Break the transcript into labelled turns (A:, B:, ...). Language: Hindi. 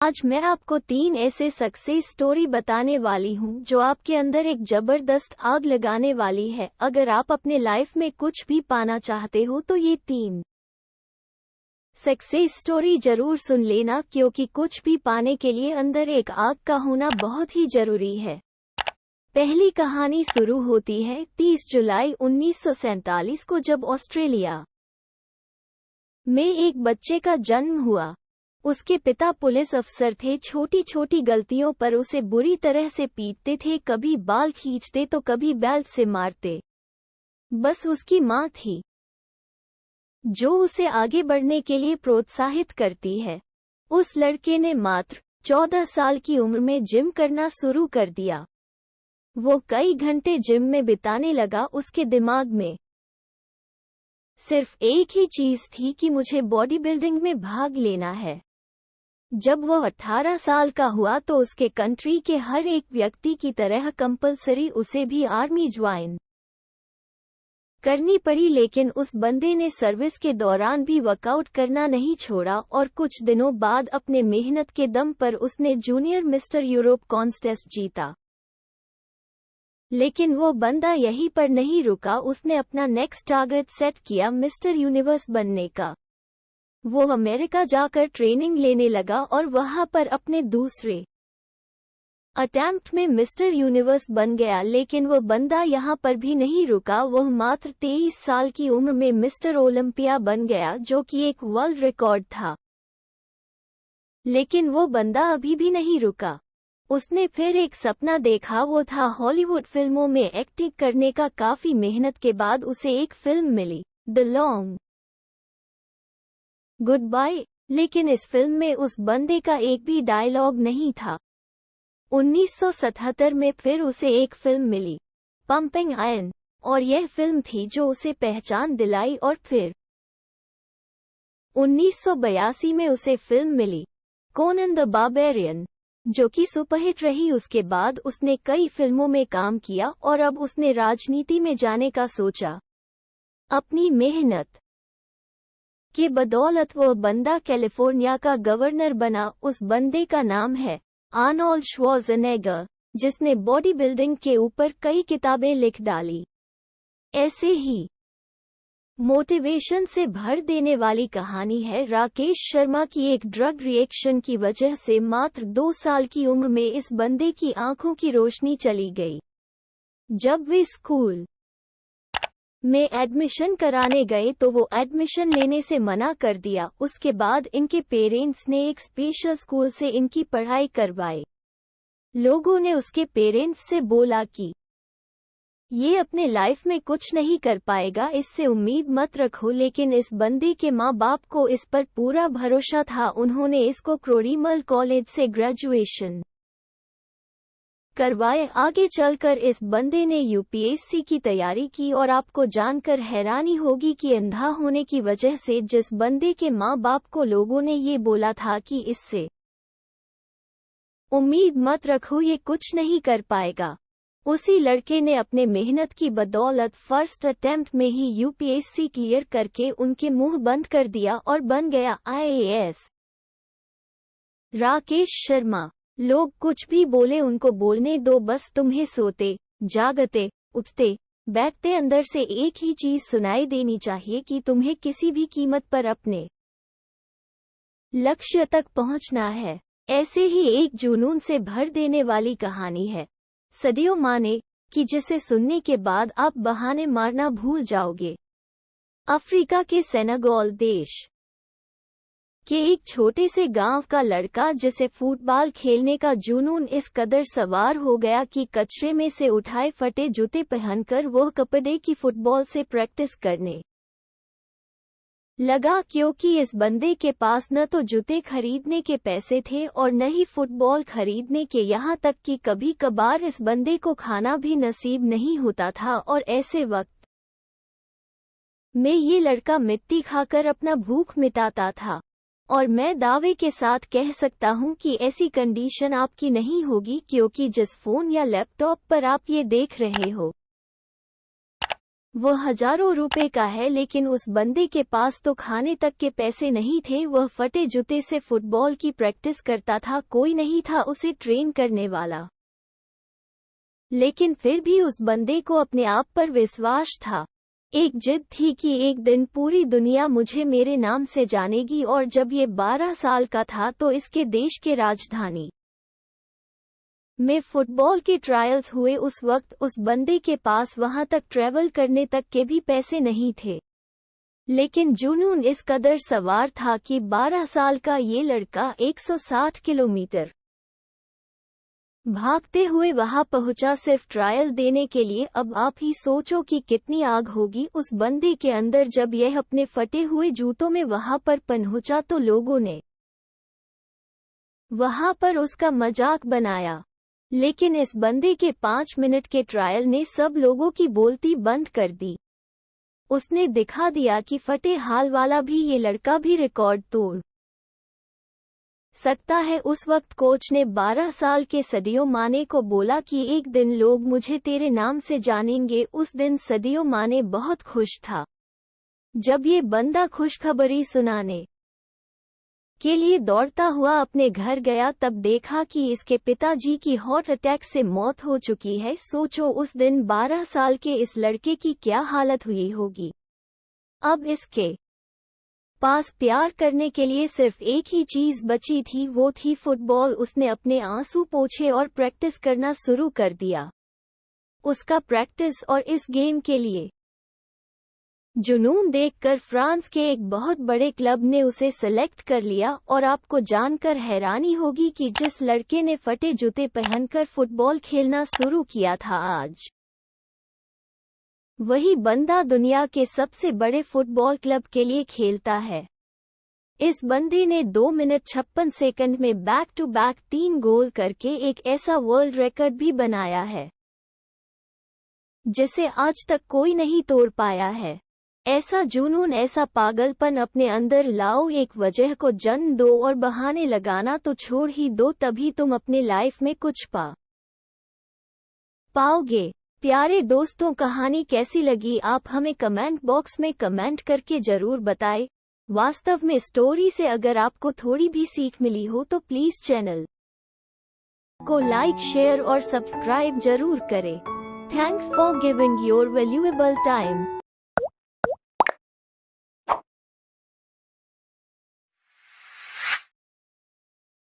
A: आज मैं आपको 3 ऐसे सक्सेस स्टोरी बताने वाली हूँ जो आपके अंदर एक जबरदस्त आग लगाने वाली है। अगर आप अपने लाइफ में कुछ भी पाना चाहते हो तो ये 3 सक्सेस स्टोरी जरूर सुन लेना, क्योंकि कुछ भी पाने के लिए अंदर एक आग का होना बहुत ही जरूरी है। पहली कहानी शुरू होती है 30 जुलाई 1947 को, जब ऑस्ट्रेलिया में एक बच्चे का जन्म हुआ। उसके पिता पुलिस अफसर थे। छोटी छोटी गलतियों पर उसे बुरी तरह से पीटते थे, कभी बाल खींचते तो कभी बेल्ट से मारते। बस उसकी माँ थी जो उसे आगे बढ़ने के लिए प्रोत्साहित करती है। उस लड़के ने मात्र 14 साल की उम्र में जिम करना शुरू कर दिया। वो कई घंटे जिम में बिताने लगा। उसके दिमाग में सिर्फ एक ही चीज थी कि मुझे बॉडी बिल्डिंग में भाग लेना है। जब वह 18 साल का हुआ तो उसके कंट्री के हर एक व्यक्ति की तरह कंपलसरी उसे भी आर्मी ज्वाइन करनी पड़ी, लेकिन उस बंदे ने सर्विस के दौरान भी वर्कआउट करना नहीं छोड़ा और कुछ दिनों बाद अपने मेहनत के दम पर उसने जूनियर मिस्टर यूरोप कॉन्टेस्ट जीता। लेकिन वो बंदा यहीं पर नहीं रुका। उसने अपना नेक्स्ट टारगेट सेट किया, मिस्टर यूनिवर्स बनने का। वो अमेरिका जाकर ट्रेनिंग लेने लगा और वहां पर अपने दूसरे अटेम्प्ट में मिस्टर यूनिवर्स बन गया। लेकिन वो बंदा यहां पर भी नहीं रुका। वह मात्र 23 साल की उम्र में मिस्टर ओलंपिया बन गया, जो कि एक वर्ल्ड रिकॉर्ड था। लेकिन वो बंदा अभी भी नहीं रुका। उसने फिर एक सपना देखा, वो था हॉलीवुड फिल्मों में एक्टिंग करने का। काफी मेहनत के बाद उसे एक फिल्म मिली, द लॉन्ग गुड बाय। लेकिन इस फिल्म में उस बंदे का एक भी डायलॉग नहीं था। 1977 में फिर उसे एक फिल्म मिली, पंपिंग आयरन, और यह फिल्म थी जो उसे पहचान दिलाई। और फिर 1982 में उसे फिल्म मिली, कोनन द बारबेरियन, जो कि सुपरहिट रही। उसके बाद उसने कई फिल्मों में काम किया और अब उसने राजनीति में जाने का सोचा। अपनी मेहनत के बदौलत वह बंदा कैलिफोर्निया का गवर्नर बना। उस बंदे का नाम है आर्नोल्ड श्वार्ज़नेगर, जिसने बॉडी बिल्डिंग के ऊपर कई किताबें लिख डाली। ऐसे ही मोटिवेशन से भर देने वाली कहानी है राकेश शर्मा की। एक ड्रग रिएक्शन की वजह से मात्र 2 साल की उम्र में इस बंदे की आंखों की रोशनी चली गई। जब वे स्कूल में एडमिशन कराने गए तो वो एडमिशन लेने से मना कर दिया। उसके बाद इनके पेरेंट्स ने एक स्पेशल स्कूल से इनकी पढ़ाई करवाई। लोगों ने उसके पेरेंट्स से बोला कि ये अपने लाइफ में कुछ नहीं कर पाएगा, इससे उम्मीद मत रखो। लेकिन इस बंदे के माँ बाप को इस पर पूरा भरोसा था। उन्होंने इसको क्रोरीमल कॉलेज से ग्रेजुएशन करवाए। आगे चलकर इस बंदे ने यूपीएससी की तैयारी की और आपको जानकर हैरानी होगी कि अंधा होने की वजह से जिस बंदे के माँ बाप को लोगों ने ये बोला था कि इससे उम्मीद मत रखो, ये कुछ नहीं कर पाएगा, उसी लड़के ने अपने मेहनत की बदौलत फर्स्ट अटेम्प्ट में ही यूपीएससी क्लियर करके उनके मुंह बंद कर दिया और बन गया आईएएस। राकेश शर्मा। लोग कुछ भी बोले उनको बोलने दो, बस तुम्हें सोते जागते उठते बैठते अंदर से एक ही चीज सुनाई देनी चाहिए कि तुम्हें किसी भी कीमत पर अपने लक्ष्य तक पहुंचना है। ऐसे ही एक जुनून से भर देने वाली कहानी है सदियों माने, कि जिसे सुनने के बाद आप बहाने मारना भूल जाओगे। अफ्रीका के सेनेगल देश के एक छोटे से गांव का लड़का, जिसे फुटबॉल खेलने का जुनून इस कदर सवार हो गया कि कचरे में से उठाए फटे जूते पहनकर वह कपड़े की फुटबॉल से प्रैक्टिस करने लगा, क्योंकि इस बंदे के पास न तो जूते खरीदने के पैसे थे और न ही फुटबॉल खरीदने के। यहाँ तक कि कभी कभार इस बंदे को खाना भी नसीब नहीं होता था। और ऐसे वक्त में ये लड़का मिट्टी खाकर अपना भूख मिटाता था। और मैं दावे के साथ कह सकता हूं कि ऐसी कंडीशन आपकी नहीं होगी, क्योंकि जिस फोन या लैपटॉप पर आप ये देख रहे हो वो हजारों रुपए का है, लेकिन उस बंदे के पास तो खाने तक के पैसे नहीं थे। वह फटे जूते से फुटबॉल की प्रैक्टिस करता था, कोई नहीं था उसे ट्रेन करने वाला। लेकिन फिर भी उस बंदे को अपने आप पर विश्वास था। एक जिद थी कि एक दिन पूरी दुनिया मुझे मेरे नाम से जानेगी। और जब ये 12 साल का था तो इसके देश के राजधानी में फुटबॉल के ट्रायल्स हुए। उस वक्त उस बंदे के पास वहां तक ट्रैवल करने तक के भी पैसे नहीं थे, लेकिन जुनून इस कदर सवार था कि 12 साल का ये लड़का 160 किलोमीटर भागते हुए वहां पहुंचा, सिर्फ ट्रायल देने के लिए। अब आप ही सोचो कि कितनी आग होगी उस बंदे के अंदर जब यह अपने फटे हुए जूतों में वहां पर पहुंचा तो लोगों ने वहां पर उसका मजाक बनाया। लेकिन इस बंदे के 5 मिनट के ट्रायल ने सब लोगों की बोलती बंद कर दी। उसने दिखा दिया कि फटे हाल वाला भी ये लड़का भी रिकॉर्ड तोड़ सकता है। उस वक्त कोच ने 12 साल के सदियो माने को बोला कि एक दिन लोग मुझे तेरे नाम से जानेंगे। उस दिन सदियो माने बहुत खुश था। जब ये बंदा खुशखबरी सुनाने के लिए दौड़ता हुआ अपने घर गया, तब देखा कि इसके पिताजी की हार्ट अटैक से मौत हो चुकी है। सोचो उस दिन 12 साल के इस लड़के की क्या हालत हुई होगी। अब इसके पास प्यार करने के लिए सिर्फ एक ही चीज बची थी, वो थी फुटबॉल। उसने अपने आंसू पोंछे और प्रैक्टिस करना शुरू कर दिया। उसका प्रैक्टिस और इस गेम के लिए जुनून देखकर फ्रांस के एक बहुत बड़े क्लब ने उसे सेलेक्ट कर लिया। और आपको जानकर हैरानी होगी कि जिस लड़के ने फटे जूते पहनकर फुटबॉल खेलना शुरू किया था, आज वही बंदा दुनिया के सबसे बड़े फुटबॉल क्लब के लिए खेलता है। इस बंदे ने 2 मिनट 56 सेकंड में बैक टू बैक 3 गोल करके एक ऐसा वर्ल्ड रिकॉर्ड भी बनाया है जिसे आज तक कोई नहीं तोड़ पाया है। ऐसा जुनून, ऐसा पागलपन अपने अंदर लाओ, एक वजह को जन्म दो और बहाने लगाना तो छोड़ ही दो, तभी तुम अपने लाइफ में कुछ पाओगे। प्यारे दोस्तों, कहानी कैसी लगी आप हमें कमेंट बॉक्स में कमेंट करके जरूर बताएं। वास्तव में स्टोरी से अगर आपको थोड़ी भी सीख मिली हो तो प्लीज चैनल को लाइक, शेयर और सब्सक्राइब जरूर करें। Thanks for giving your valuable time.